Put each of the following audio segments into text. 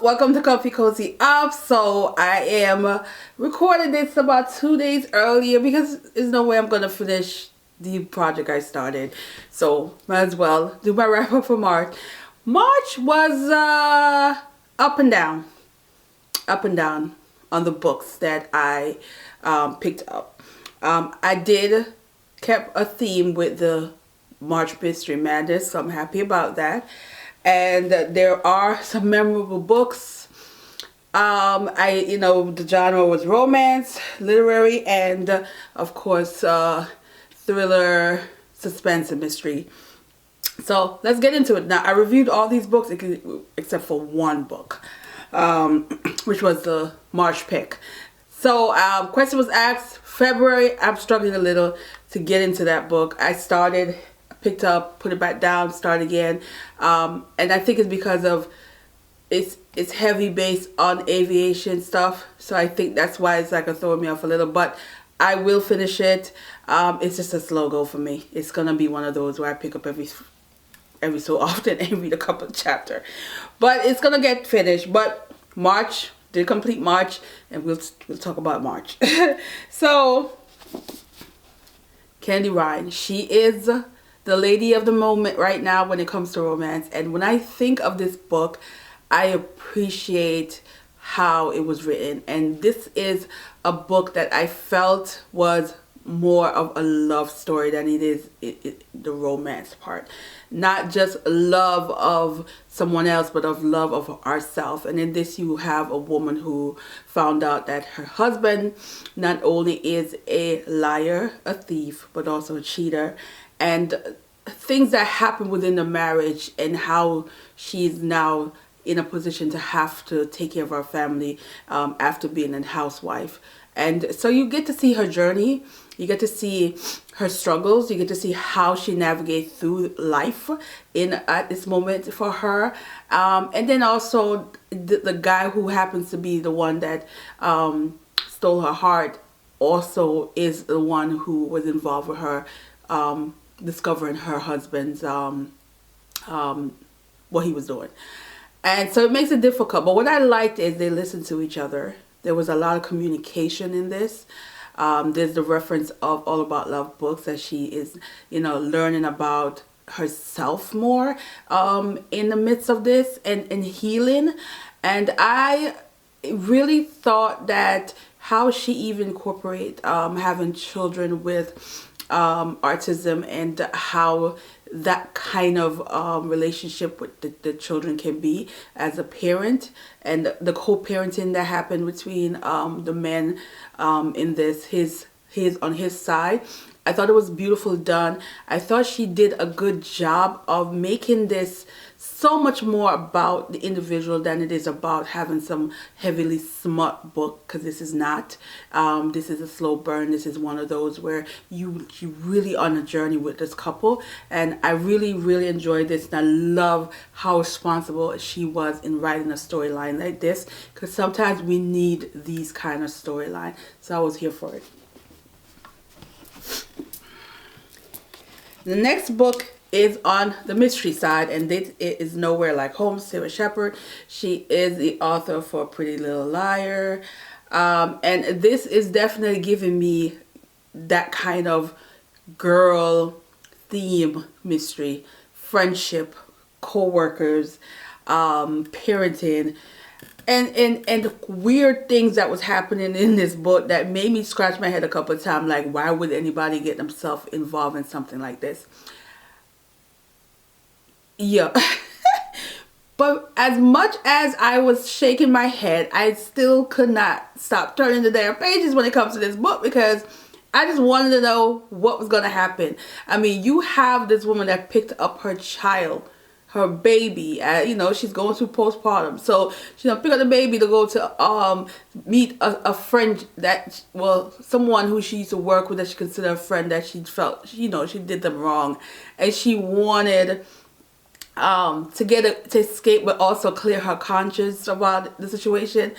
welcome to Comfy Cozy Up. So I am recording this about 2 days earlier because there's no way I'm gonna finish the project I started. So might as well do my wrap up for March. March was up and down on the books that I picked up. I did kept a theme with the March Mystery Madness, so I'm happy about that. And there are some memorable books. The genre was romance, literary, and of course thriller, suspense, and mystery. So let's get into it. Now, I reviewed all these books except for one book, which was the March pick. So question was asked February. I'm struggling a little to get into that book. I started, picked up, put it back down, start again, and I think it's because of it's heavy based on aviation stuff, so I think that's why it's like throwing me off a little, but I will finish it. It's just a slow go for me. It's gonna be one of those where I pick up every so often and read a couple of chapters, but it's gonna get finished. But March did complete March, and we'll talk about March. So Candy Ryan, she is the lady of the moment right now when it comes to romance. And when I think of this book, I appreciate how it was written. And this is a book that I felt was more of a love story than it is the romance part. Not just love of someone else, but of love of ourselves. And in this, you have a woman who found out that her husband not only is a liar, a thief, but also a cheater. And things that happen within the marriage, and how she's now in a position to have to take care of her family after being a housewife. And so you get to see her journey, you get to see her struggles, you get to see how she navigates through life at this moment for her. And then also the guy who happens to be the one that stole her heart also is the one who was involved with her discovering her husband's what he was doing. And so it makes it difficult. But what I liked is they listened to each other. There was a lot of communication in this. There's the reference of All About Love books, that she is, learning about herself more in the midst of this and healing. And I really thought that how she even incorporate having children with autism, and how that kind of relationship with the children can be as a parent, and the co-parenting that happened between the men in this, his on his side. I thought it was beautifully done. I thought she did a good job of making this so much more about the individual than it is about having some heavily smart book, because this is not. This is a slow burn. This is one of those where you really on a journey with this couple, and I really, really enjoyed this, and I love how responsible she was in writing a storyline like this, because sometimes we need these kind of storyline. So I was here for it. The next book is on the mystery side, and it is Nowhere Like Home, Sarah Shepard. She is the author for Pretty Little Liar. And this is definitely giving me that kind of girl theme mystery, friendship, co-workers, parenting, and weird things that was happening in this book that made me scratch my head a couple of times, like, why would anybody get themselves involved in something like this? Yeah. But as much as I was shaking my head, I still could not stop turning the damn pages when it comes to this book, because I just wanted to know what was going to happen. I mean, you have this woman that picked up her child, her baby, she's going through postpartum, so she's gonna pick up the baby to go to meet a friend someone who she used to work with, that she considered a friend, that she felt she did them wrong, and she wanted to escape, but also clear her conscience about the situation,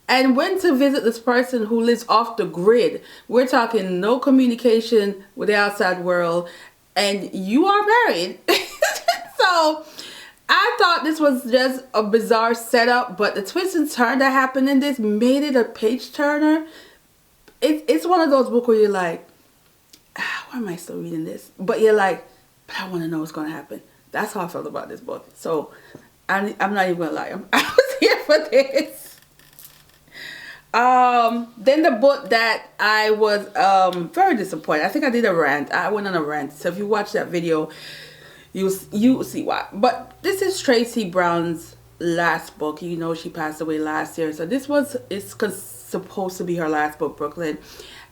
and went to visit this person who lives off the grid. We're talking no communication with the outside world, and you are married. So I thought this was just a bizarre setup, but the twist and turn that happened in this made it a page turner. It's one of those books where you're like, why am I still reading this? But you're like, but I want to know what's going to happen. That's how I felt about this book. So I'm not even going to lie. I was here for this. Then the book that I was very disappointed. I think I did a rant. I went on a rant. So if you watch that video, you see why. But this is Tracy Brown's last book. You know, she passed away last year. So this was supposed to be her last book, Brooklyn.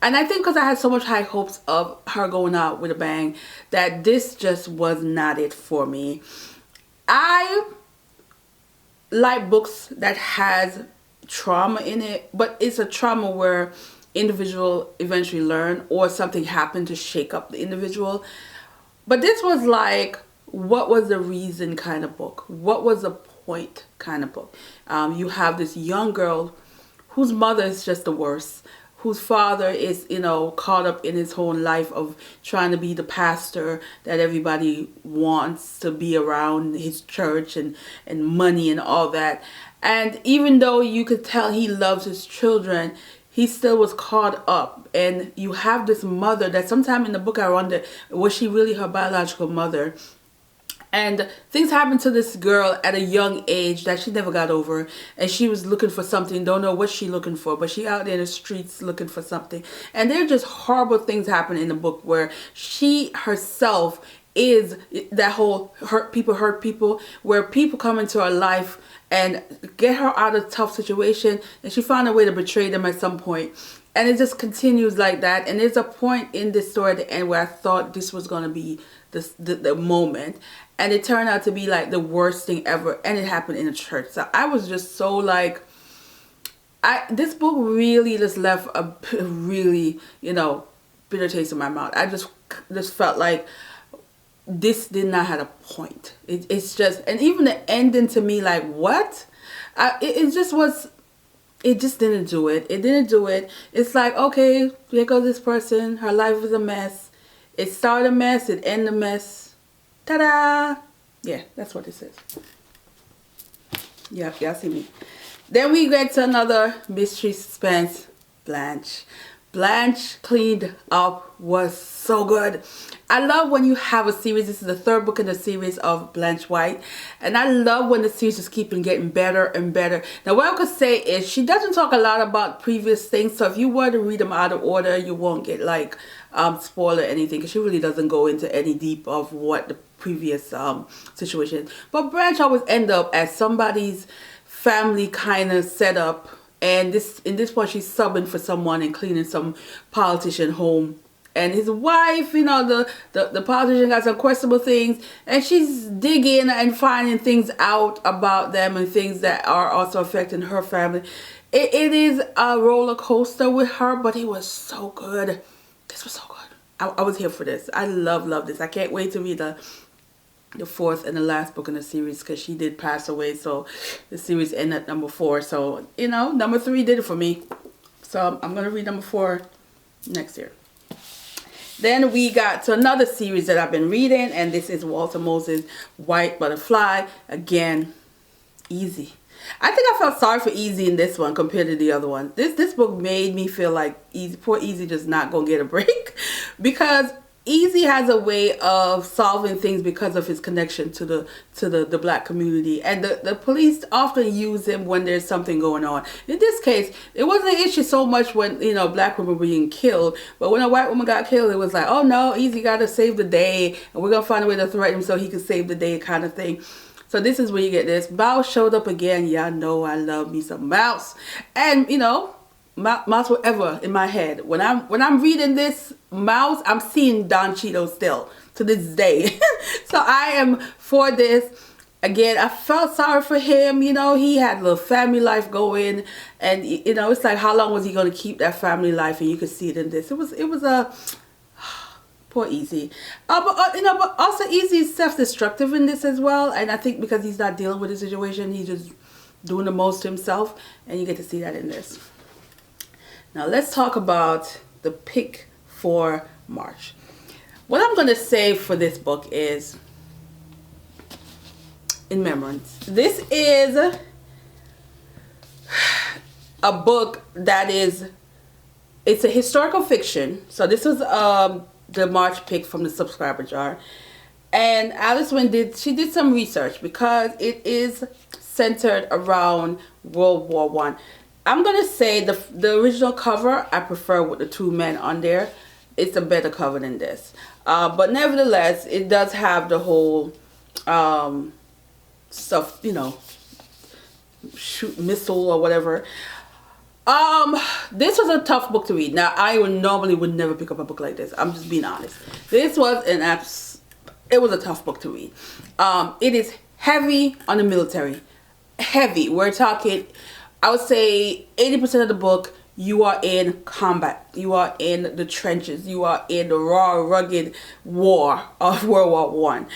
And I think because I had so much high hopes of her going out with a bang, that this just was not it for me. I like books that has trauma in it, but it's a trauma where individual eventually learn or something happened to shake up the individual. But this was like, what was the reason kind of book? What was the point kind of book? You have this young girl whose mother is just the worst, whose father is, you know, caught up in his whole life of trying to be the pastor that everybody wants to be around, his church and money and all that. And even though you could tell he loves his children, he still was caught up. And you have this mother that sometime in the book I wonder, was she really her biological mother? And things happened to this girl at a young age that she never got over. And she was looking for something. Don't know what she looking for. But she out there in the streets looking for something. And there are just horrible things happen in the book where she herself is that whole hurt people. Where people come into her life and get her out of a tough situation. And she found a way to betray them at some point. And it just continues like that. And there's a point in this story at the end where I thought this was going to be the moment. And it turned out to be like the worst thing ever. And it happened in a church. So I was just so like, this book really just left a really, you know, bitter taste in my mouth. I just felt like this did not have a point. It's just, and even the ending to me, like, what? It just was, it just didn't do it. It didn't do it. It's like, okay, here goes this person. Her life was a mess. It started a mess. It ended a mess. Ta-da! Yeah, that's what this is. Yeah, y'all see me. Then we get to another mystery suspense, Blanche. Blanche Cleaned Up was so good. I love when you have a series. This is the third book in the series of Blanche White. And I love when the series just keeps getting better and better. Now, what I could say is she doesn't talk a lot about previous things. So if you were to read them out of order, you won't get like spoiler or anything. Because she really doesn't go into any deep of what the previous situation. But Blanche always end up as somebody's family kind of setup. And in this point, she's subbing for someone and cleaning some politician home. And his wife, you know, the politician got some questionable things. And she's digging and finding things out about them and things that are also affecting her family. It is a roller coaster with her, but it was so good. This was so good. I was here for this. I love this. I can't wait to read the fourth and the last book in the series because she did pass away, so the series ended at number 4. So, you know, number 3 did it for me. So I'm going to read number 4 next year. Then we got to another series that I've been reading, and this is Walter Moses' White Butterfly. Again, easy. I think I felt sorry for Easy in this one compared to the other one. This book made me feel like poor Easy just not going to get a break because Easy has a way of solving things because of his connection to the black community, and the police often use him when there's something going on. In this case, it wasn't an issue so much when, you know, black women were being killed, but when a white woman got killed, it was like, oh no, Easy got to save the day, and we're gonna find a way to threaten him so he can save the day, kind of thing. So this is where you get this. Mouse showed up again. Y'all know I love me some Mouse, and you know, Mouse forever in my head. When I'm reading this Mouse, I'm seeing Don Cheadle still to this day. So I am for this. Again, I felt sorry for him. You know, he had a little family life going, and you know, it's like, how long was he going to keep that family life? And you could see it in this. It was a poor Easy. But you know, but also Easy is self-destructive in this as well. And I think because he's not dealing with the situation, he's just doing the most himself, and you get to see that in this. Now let's talk about the pick for March. What I'm going to say for this book is in Memorance. This is a book that is, it's a historical fiction. So this was the March pick from the subscriber jar. And Alice Wynn did some research because it is centered around World War One. I'm gonna say the original cover I prefer with the two men on there. It's a better cover than this. But nevertheless, it does have the whole stuff, you know, shoot missile or whatever. This was a tough book to read. Now, I normally would never pick up a book like this. I'm just being honest. This was it was a tough book to read. It is heavy on the military. Heavy. We're talking, I would say 80% of the book, you are in combat. You are in the trenches. You are in the raw, rugged war of World War One,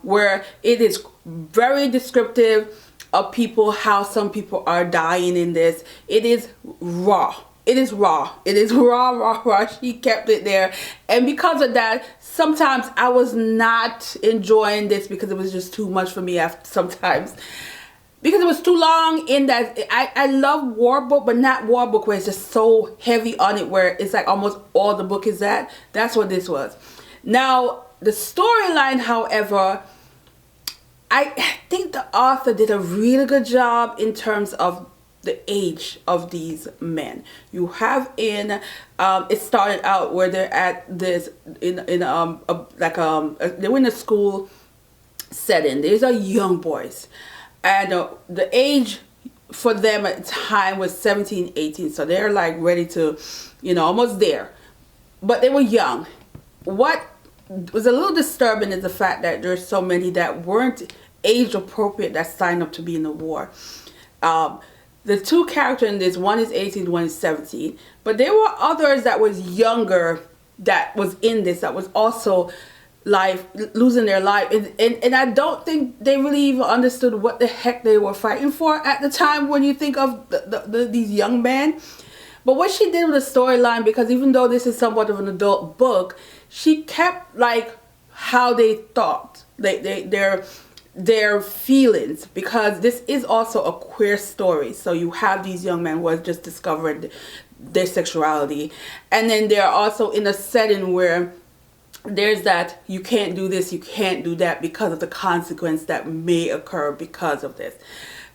where it is very descriptive of people, how some people are dying in this. It is raw. It is raw. It is raw. She kept it there. And because of that, sometimes I was not enjoying this because it was just too much for me sometimes. Because it was too long in that I love war book, but not war book where it's just so heavy on it where it's like almost all the book is that. That's what this was. Now, the storyline, however, I think the author did a really good job in terms of the age of these men. You have it started out where they're at this they were in a school setting. These are young boys. And the age for them at the time was 17, 18. So they're like ready to, you know, almost there. But they were young. What was a little disturbing is the fact that there's so many that weren't age appropriate that signed up to be in the war. The two characters in this, one is 18, one is 17. But there were others that was younger that was in this, that was also losing their life, and I don't think they really even understood what the heck they were fighting for at the time when you think of these young men. But what she did with the storyline, because even though this is somewhat of an adult book, she kept like how they thought, their feelings, because this is also a queer story. So you have these young men who have just discovered their sexuality, and then they're also in a setting where there's that you can't do this, you can't do that because of the consequence that may occur because of this.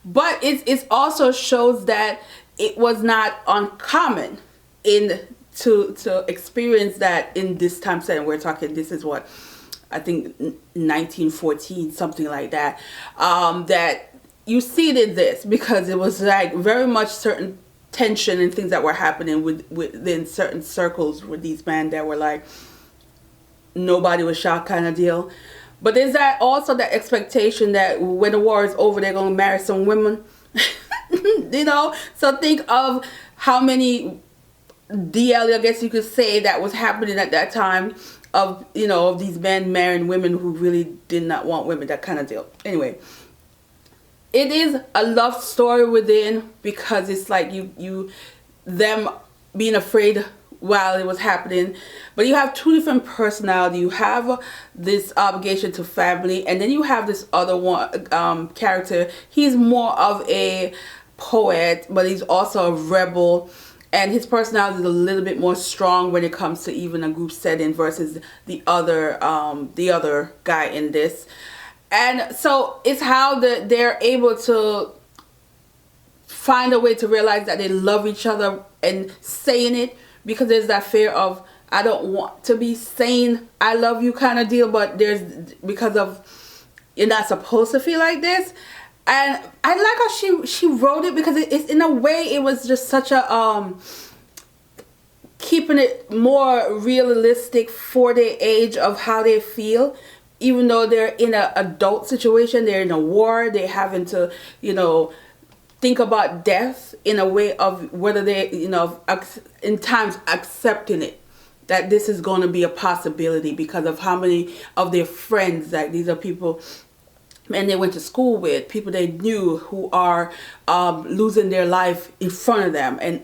But it also shows that it was not uncommon to experience that in this time setting. We're talking, this is what, I think 1914, something like that. That you see this because it was like very much certain tension and things that were happening within certain circles with these men that were like, nobody was shot kind of deal. But there's that also that expectation that when the war is over, they're going to marry some women. You know? So think of how many DL, I guess you could say, that was happening at that time of, you know, of these men marrying women who really did not want women, that kind of deal. Anyway, it is a love story within, because it's like them being afraid while it was happening. But you have two different personalities. You have this obligation to family, and then you have this other one character. He's more of a poet, but he's also a rebel, and his personality is a little bit more strong when it comes to even a group setting versus the other guy in this. And so it's how they're able to find a way to realize that they love each other and saying it, because there's that fear of, I don't want to be saying I love you kind of deal, but because of you're not supposed to feel like this. And I like how she wrote it, because it's in a way it was just such a keeping it more realistic for their age of how they feel, even though they're in an adult situation, they're in a war, they're having to, you know, think about death in a way of whether they, you know, in times accepting it, that this is going to be a possibility because of how many of their friends, like these are people and they went to school with, people they knew who are losing their life in front of them. And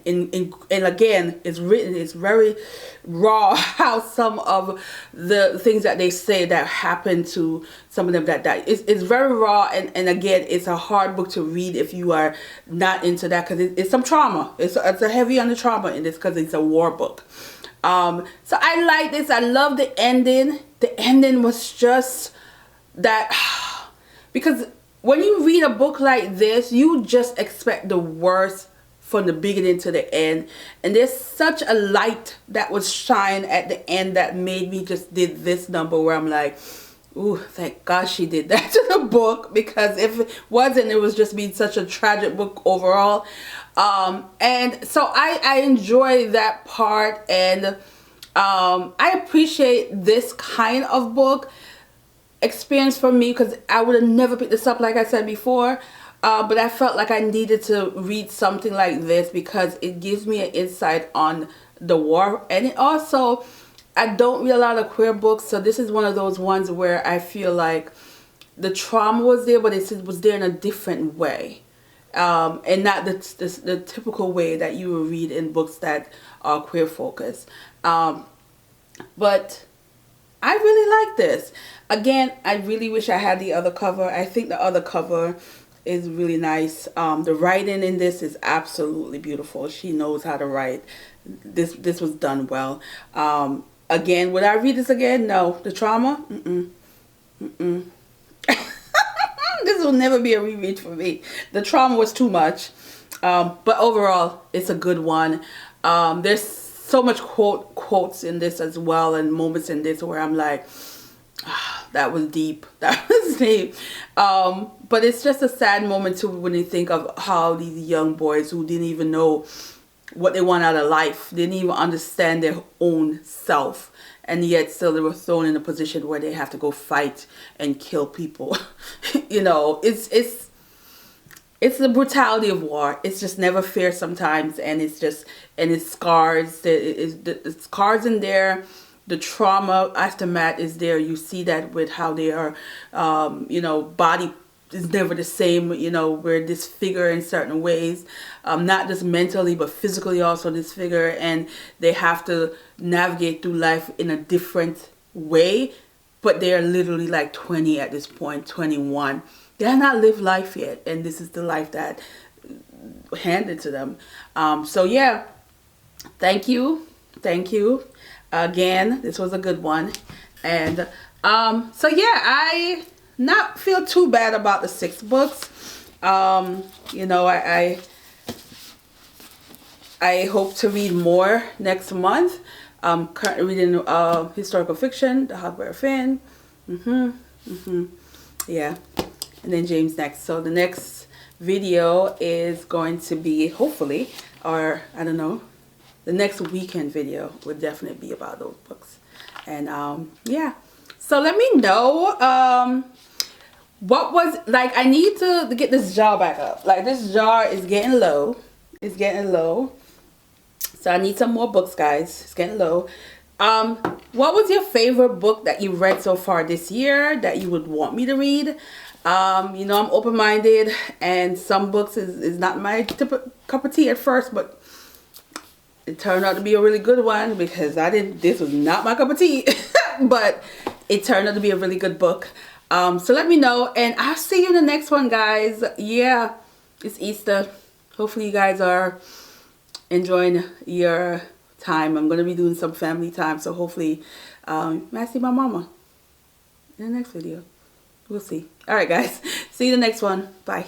again, it's written, it's very raw how some of the things that they say that happened to some of them that died. It's very raw, and again, it's a hard book to read if you are not into that, because it's some trauma. It's a heavy on the trauma in this, because it's a war book. So I like this. I love the ending. The ending was just that, because when you read a book like this, you just expect the worst from the beginning to the end. And there's such a light that was shine at the end that made me just did this number where I'm like, ooh, thank God she did that to the book, because if it wasn't, it was just being such a tragic book overall. And so I enjoy that part, and I appreciate this kind of book experience for me, because I would have never picked this up, like I said before, but I felt like I needed to read something like this because it gives me an insight on the war. And it also, I don't read a lot of queer books, so this is one of those ones where I feel like the trauma was there, but it was there in a different way, and not the typical way that you will read in books that are queer focused. But I really like this. Again, I really wish I had the other cover. I think the other cover is really nice. The writing in this is absolutely beautiful. She knows how to write. This was done well. Again, would I read this again? No. The trauma? This will never be a reread for me. The trauma was too much. But overall, it's a good one. There's so much quotes in this as well, and moments in this where I'm like, that was deep. That was deep. But it's just a sad moment too when you think of how these young boys who didn't even know what they want out of life, didn't even understand their own self, and yet still they were thrown in a position where they have to go fight and kill people. You know, it's the brutality of war. It's just never fair sometimes, and it's scars. The scars in there. The trauma aftermath is there. You see that with how they are, you know, body is never the same. You know, we're disfigured in certain ways, not just mentally but physically also disfigured, and they have to navigate through life in a different way. But they are literally like 20 at this point, 21. They have not lived life yet, and this is the life that handed to them. So yeah, thank you. Again, this was a good one. And so yeah, I not feel too bad about the 6 books. You know, I hope to read more next month. I'm currently reading historical fiction, The Huckleberry Finn. Yeah, and then James next. So the next video is going to be, hopefully, or I don't know, the next weekend video would definitely be about those books. And yeah, so let me know what was, like, I need to get this jar back up. Like, this jar is getting low. It's getting low. So I need some more books, guys. It's getting low. What was your favorite book that you read so far this year that you would want me to read? You know, I'm open-minded, and some books is not my cup of tea at first, but it turned out to be a really good one, because this was not my cup of tea, but it turned out to be a really good book. So let me know, and I'll see you in the next one, guys. Yeah, it's Easter. Hopefully you guys are enjoying your time. I'm going to be doing some family time, so hopefully I see my mama in the next video. We'll see. All right, guys. See you in the next one. Bye.